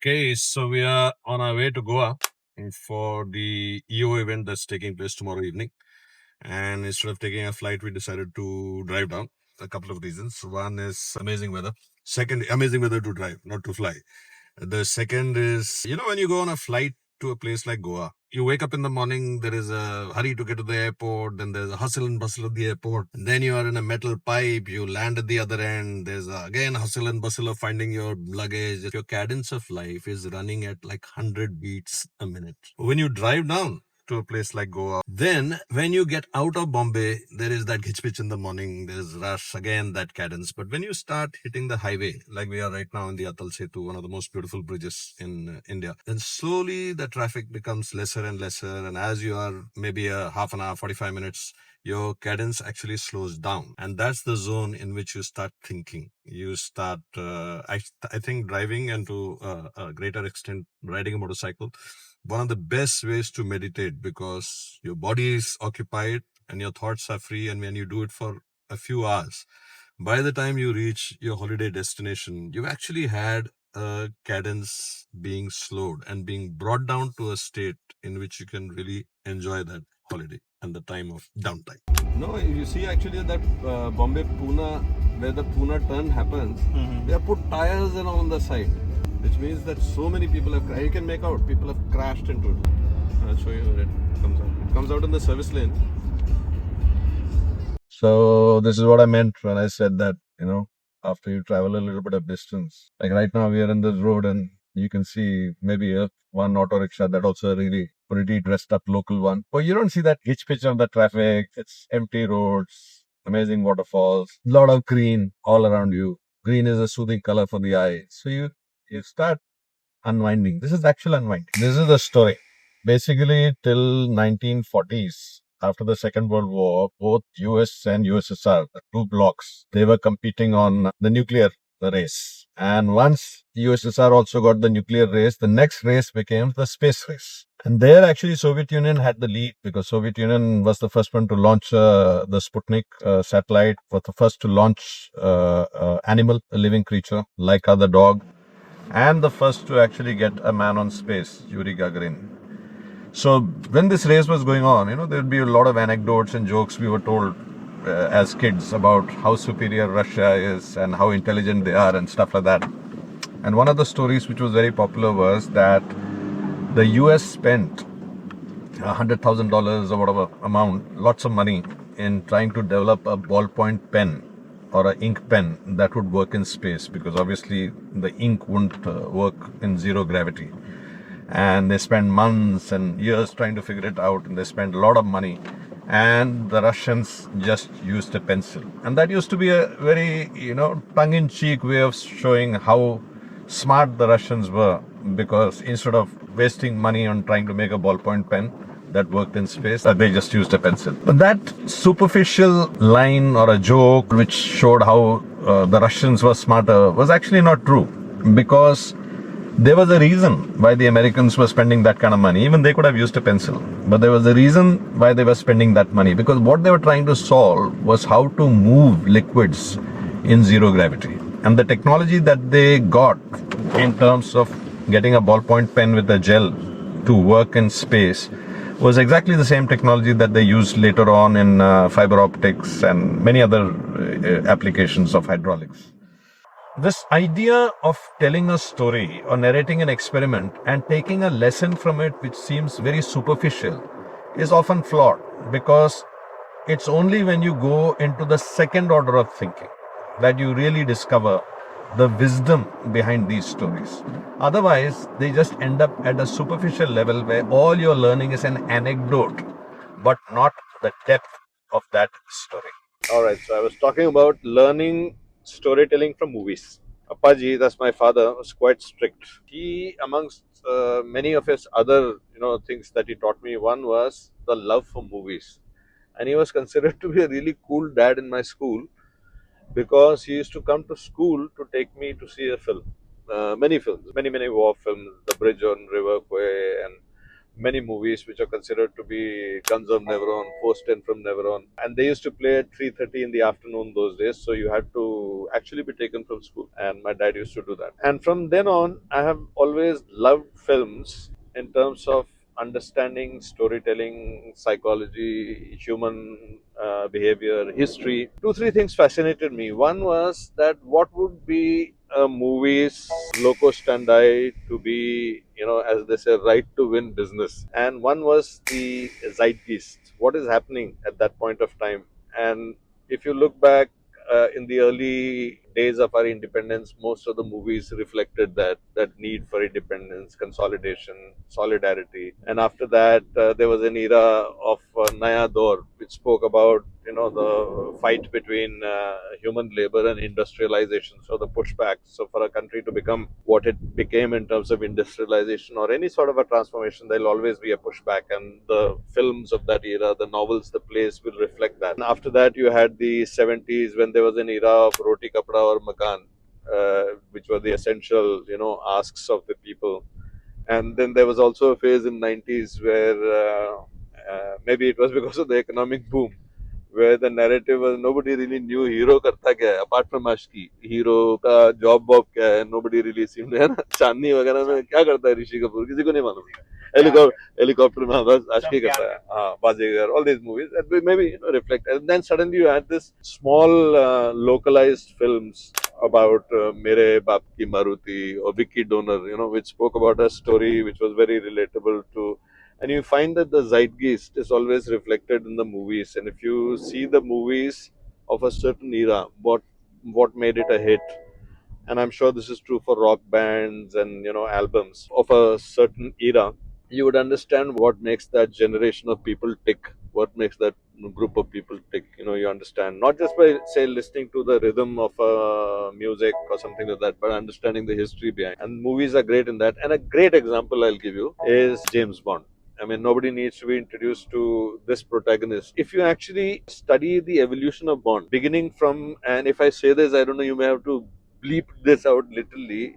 Okay, so we are on our way to Goa for the EO event that's taking place tomorrow evening. And instead of taking a flight, we decided to drive down. A couple of reasons. One is amazing weather. Second, amazing weather to drive, not to fly. The second is, when you go on a flight to a place like Goa, you wake up in the morning, there is a hurry to get to the airport, then there's a hustle and bustle of the airport. And then you are in a metal pipe, you land at the other end, there's again hustle and bustle of finding your luggage. Your cadence of life is running at like 100 beats a minute. When you drive down to a place like Goa, then when you get out of Bombay, there is that hitch pitch in the morning, there's rush, again that cadence. But when you start hitting the highway, like we are right now in the Atal Setu, one of the most beautiful bridges in India, then slowly the traffic becomes lesser and lesser. And as you are maybe a half an hour, 45 minutes, your cadence actually slows down. And that's the zone in which you start thinking. You start, I think, driving, and to a greater extent, riding a motorcycle, one of the best ways to meditate, because your body is occupied and your thoughts are free. And when you do it for a few hours, by the time you reach your holiday destination, you've actually had a cadence being slowed and being brought down to a state in which you can really enjoy that holiday and the time of downtime. No, you see actually that Bombay Pune, where the Pune turn happens, they have put tires on the side, which means that so many people have, you can make out, people have crashed into it. I'll show you where it comes out. It comes out in the service lane. So this is what I meant when I said that, after you travel a little bit of distance, like right now we are in this road and you can see maybe one auto rickshaw, that also a really pretty dressed up local one. But you don't see that hitch pitch of the traffic. It's empty roads, amazing waterfalls, lot of green all around you. Green is a soothing color for the eye. So you start unwinding. This is actual unwinding. This is the story. Basically, till 1940s, after the Second World War, both US and USSR, the two blocks, they were competing on the nuclear race. And once USSR also got the nuclear race, the next race became the space race. And there actually Soviet Union had the lead, because Soviet Union was the first one to launch the Sputnik satellite, was the first to launch animal, a living creature, like the dog, and the first to actually get a man on space, Yuri Gagarin. So when this race was going on, there'd be a lot of anecdotes and jokes we were told as kids about how superior Russia is and how intelligent they are and stuff like that. And one of the stories which was very popular was that the US spent $100,000 or whatever amount, lots of money, in trying to develop a ballpoint pen or an ink pen that would work in space, because obviously the ink wouldn't work in zero gravity. And they spent months and years trying to figure it out, and they spent a lot of money. And the Russians just used a pencil. And that used to be a very, tongue-in-cheek way of showing how smart the Russians were, because instead of wasting money on trying to make a ballpoint pen that worked in space, they just used a pencil. But that superficial line or a joke which showed how the Russians were smarter was actually not true, because there was a reason why the Americans were spending that kind of money. Even they could have used a pencil, but there was a reason why they were spending that money, because what they were trying to solve was how to move liquids in zero gravity. And the technology that they got in terms of getting a ballpoint pen with a gel to work in space was exactly the same technology that they used later on in fiber optics and many other applications of hydraulics. This idea of telling a story or narrating an experiment and taking a lesson from it, which seems very superficial, is often flawed, because it's only when you go into the second order of thinking that you really discover the wisdom behind these stories. Otherwise, they just end up at a superficial level where all you're learning is an anecdote, but not the depth of that story. All right, so I was talking about learning storytelling from movies. Appaji, that's my father, was quite strict. He, amongst many of his other, things that he taught me, one was the love for movies, and he was considered to be a really cool dad in my school, because he used to come to school to take me to see a film, many films, many war films, The Bridge on River Kwai, and many movies which are considered to be Guns of Neveron, Force 10 from Neveron. And they used to play at 3:30 in the afternoon those days, so you had to actually be taken from school. And my dad used to do that. And from then on, I have always loved films in terms of understanding storytelling, psychology, human behavior, history. Two, three things fascinated me. One was that what would be a movie's loco standi to be, as they say, right to win business. And one was the zeitgeist. What is happening at that point of time? And if you look back in the early days of our independence, most of the movies reflected that need for independence, consolidation, solidarity. And after that, there was an era of Naya Dor, which spoke about the fight between human labor and industrialization. So the pushback. So for a country to become what it became in terms of industrialization or any sort of a transformation, there'll always be a pushback. And the films of that era, the novels, the plays will reflect that. And after that, you had the 70s when there was an era of roti kapda or makan, which were the essential, asks of the people. And then there was also a phase in 90s where maybe it was because of the economic boom, where the narrative was nobody really knew hero karta kya hai apart from Ashki. Hero का job वॉब क्या है, nobody really seemed, है ना, चांदनी वगैरह में क्या करता है ऋषि कपूर, किसी को नहीं मालूम. Helicopter में बस Ashki करता है, हाँ, बाजीगर, all these movies that maybe reflect. And then suddenly you had this small localized films about Mere Baap Ki Maruti or Vicky Donor, which spoke about a story which was very relatable to. And you find that the zeitgeist is always reflected in the movies. And if you see the movies of a certain era, what made it a hit, and I'm sure this is true for rock bands and albums of a certain era, you would understand what makes that generation of people tick, what makes that group of people tick. You understand not just by say listening to the rhythm of music or something like that, but understanding the history behind. And movies are great in that. And a great example I'll give you is James Bond. I mean, nobody needs to be introduced to this protagonist. If you actually study the evolution of Bond, beginning from, and if I say this, I don't know, you may have to bleep this out literally.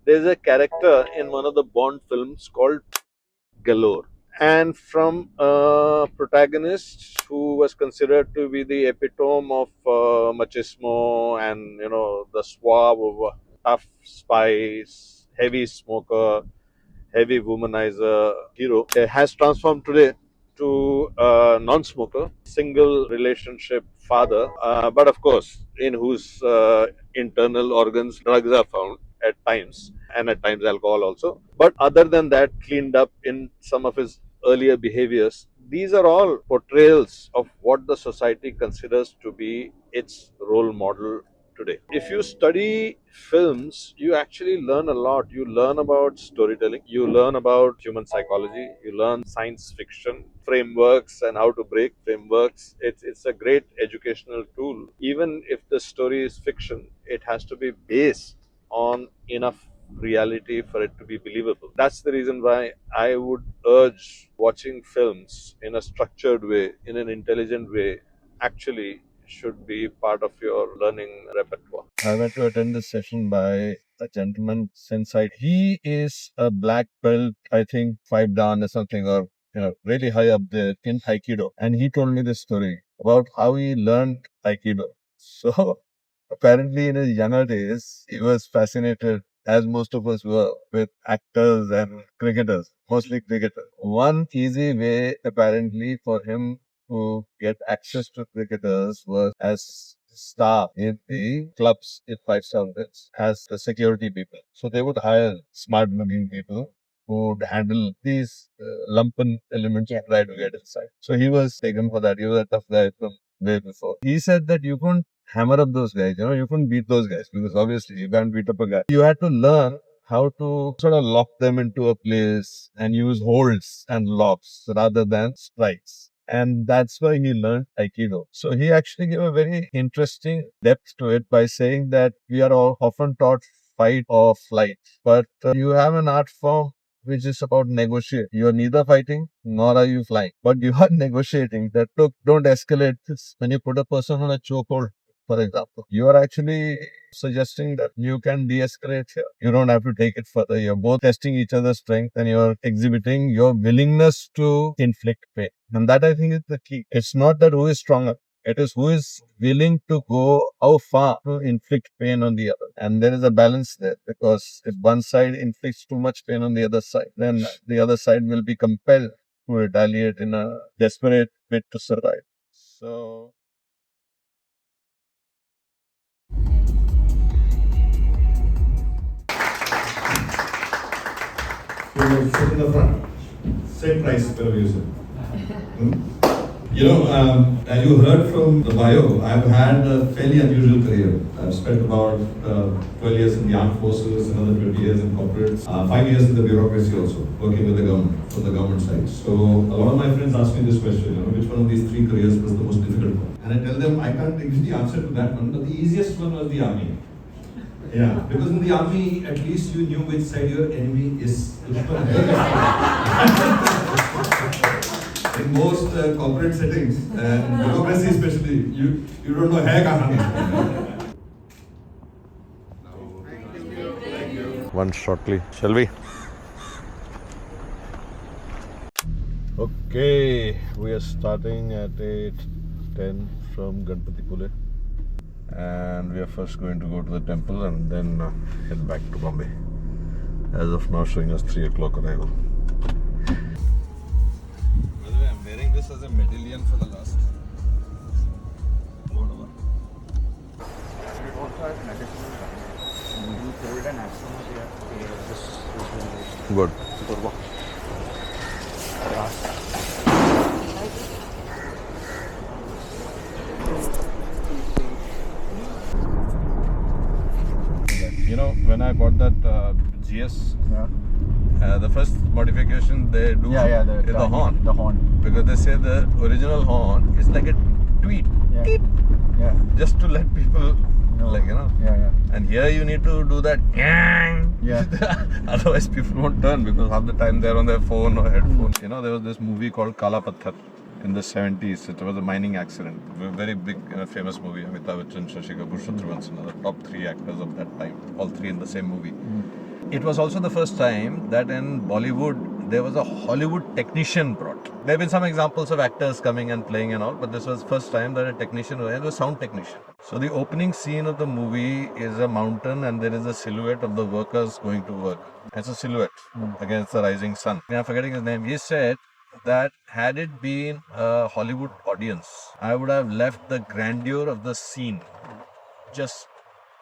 There's a character in one of the Bond films called Galore. And from a protagonist who was considered to be the epitome of machismo and, the suave, tough spice, heavy smoker, heavy womanizer hero, has transformed today to a non-smoker, single relationship father, but of course, in whose internal organs drugs are found at times, and at times alcohol also. But other than that, cleaned up in some of his earlier behaviors. These are all portrayals of what the society considers to be its role model today. If you study films, you actually learn a lot. You learn about storytelling, you learn about human psychology, you learn science fiction frameworks and how to break frameworks. It's a great educational tool. Even if the story is fiction, it has to be based on enough reality for it to be believable. That's the reason why I would urge watching films in a structured way, in an intelligent way, actually should be part of your learning repertoire. I went to attend this session by a gentleman inside. He is a black belt, I think 5 dan or something, or really high up there in Aikido. And he told me this story about how he learned Aikido. So apparently in his younger days, he was fascinated, as most of us were, with actors and cricketers, mostly cricketers. One easy way, apparently, for him to get access to cricketers was as staff in the clubs in five-star hotels as the security people. So they would hire smart-looking people who would handle these lumpen elements and try to get inside. So he was taken for that. He was a tough guy from way before. He said that you couldn't hammer up those guys, you couldn't beat those guys because obviously you can't beat up a guy. You had to learn how to sort of lock them into a place and use holds and locks rather than strikes. And that's why he learned Aikido. So he actually gave a very interesting depth to it by saying that we are all often taught fight or flight, but you have an art form which is about negotiate. You are neither fighting nor are you flying, but you are negotiating. That look, don't escalate this. When you put a person on a chokehold, for example, you are actually suggesting that you can de-escalate here. You don't have to take it further. You're both testing each other's strength and you're exhibiting your willingness to inflict pain. And that I think is the key. It's not that who is stronger. It is who is willing to go how far to inflict pain on the other. And there is a balance there, because if one side inflicts too much pain on the other side, then the other side will be compelled to retaliate in a desperate bid to survive. So you will sit in the front. Same price per user. As you heard from the bio, I've had a fairly unusual career. I've spent about 12 years in the armed forces, another 20 years in corporates, 5 years in the bureaucracy also, working with the government, from the government side. So a lot of my friends ask me this question, which one of these three careers was the most difficult one? And I tell them, I can't give the answer to that one, but the easiest one was the army. Yeah, because in the army, at least you knew which side your enemy is. In most corporate settings and bureaucracy especially, you don't know hai kahan. one shortly, shall we? Okay, we are starting at 8:10 from Ganpatipule, and we are first going to go to the temple and then head back to Bombay. As of now, showing us 3 o'clock arrival. By the way, I'm wearing this as a medallion for the last. Whatever. It also has medicinal value. You hold an asthma here. This Good. Durva. When I bought that GS, the first modification they do is the horn. The horn. Because they say the original horn is like a tweet. Yeah. Beep. Yeah. Just to let people, Yeah. And here you need to do that. Yeah. Otherwise, people won't turn because half the time they're on their phone or headphones. There was this movie called Kala Patthar in the 70s. It was a mining accident. A very big, famous movie. Amitabh Bachchan, Shashi Kapoor, Shatrughan, the top 3 actors of that time. All 3 in the same movie. It was also the first time that in Bollywood there was a Hollywood technician brought. There have been some examples of actors coming and playing and all, but this was the first time that a technician was a sound technician. So the opening scene of the movie is a mountain and there is a silhouette of the workers going to work. It's a silhouette against the rising sun. I'm forgetting his name. He said that had it been a Hollywood audience, I would have left the grandeur of the scene just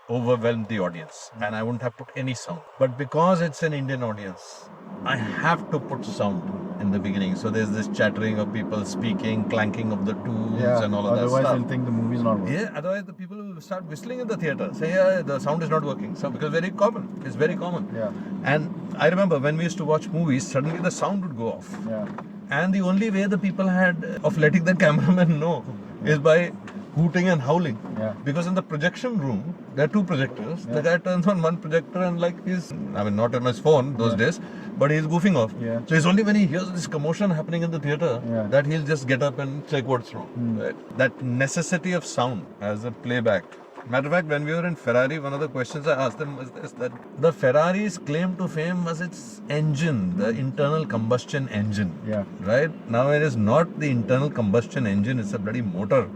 overwhelmed the audience and I wouldn't have put any sound. But because it's an Indian audience, I have to put sound in the beginning. So there's this chattering of people speaking, clanking of the tools and all of that stuff. Otherwise, they'll think the movie's not working. Yeah, otherwise the people will start whistling in the theatre. Say, yeah, the sound is not working. So because very common. It's very common. Yeah. And I remember when we used to watch movies, suddenly the sound would go off. Yeah. And the only way the people had of letting the cameraman know is by hooting and howling. Yeah. Because in the projection room, there are 2 projectors. The guy turns on one projector and he's, not on his phone those days, but he's goofing off. Yeah. So it's only when he hears this commotion happening in the theatre that he'll just get up and check what's wrong. Right? That necessity of sound as a playback. Matter of fact, when we were in Ferrari, one of the questions I asked them was this, that the Ferrari's claim to fame was its engine, the internal combustion engine. Yeah. Right? Now it is not the internal combustion engine, it's a bloody motor.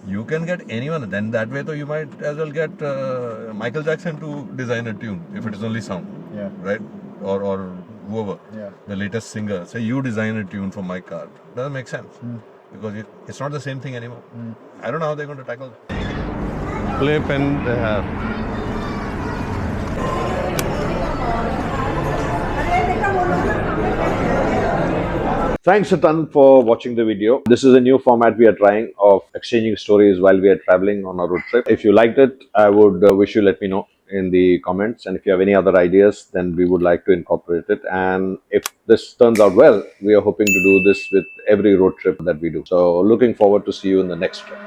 You can get anyone, then that way though you might as well get Michael Jackson to design a tune if it is only sound. Yeah. Right? Or whoever. Yeah. The latest singer. Say you design a tune for my car. Doesn't make sense. Because it's not the same thing anymore. I don't know how they're going to tackle that. Play pen they have. Thanks a ton for watching the video. This is a new format we are trying of exchanging stories while we are traveling on our road trip. If you liked it, I would wish you let me know in the comments. And if you have any other ideas, then we would like to incorporate it. And if this turns out well, we are hoping to do this with every road trip that we do. So looking forward to see you in the next trip.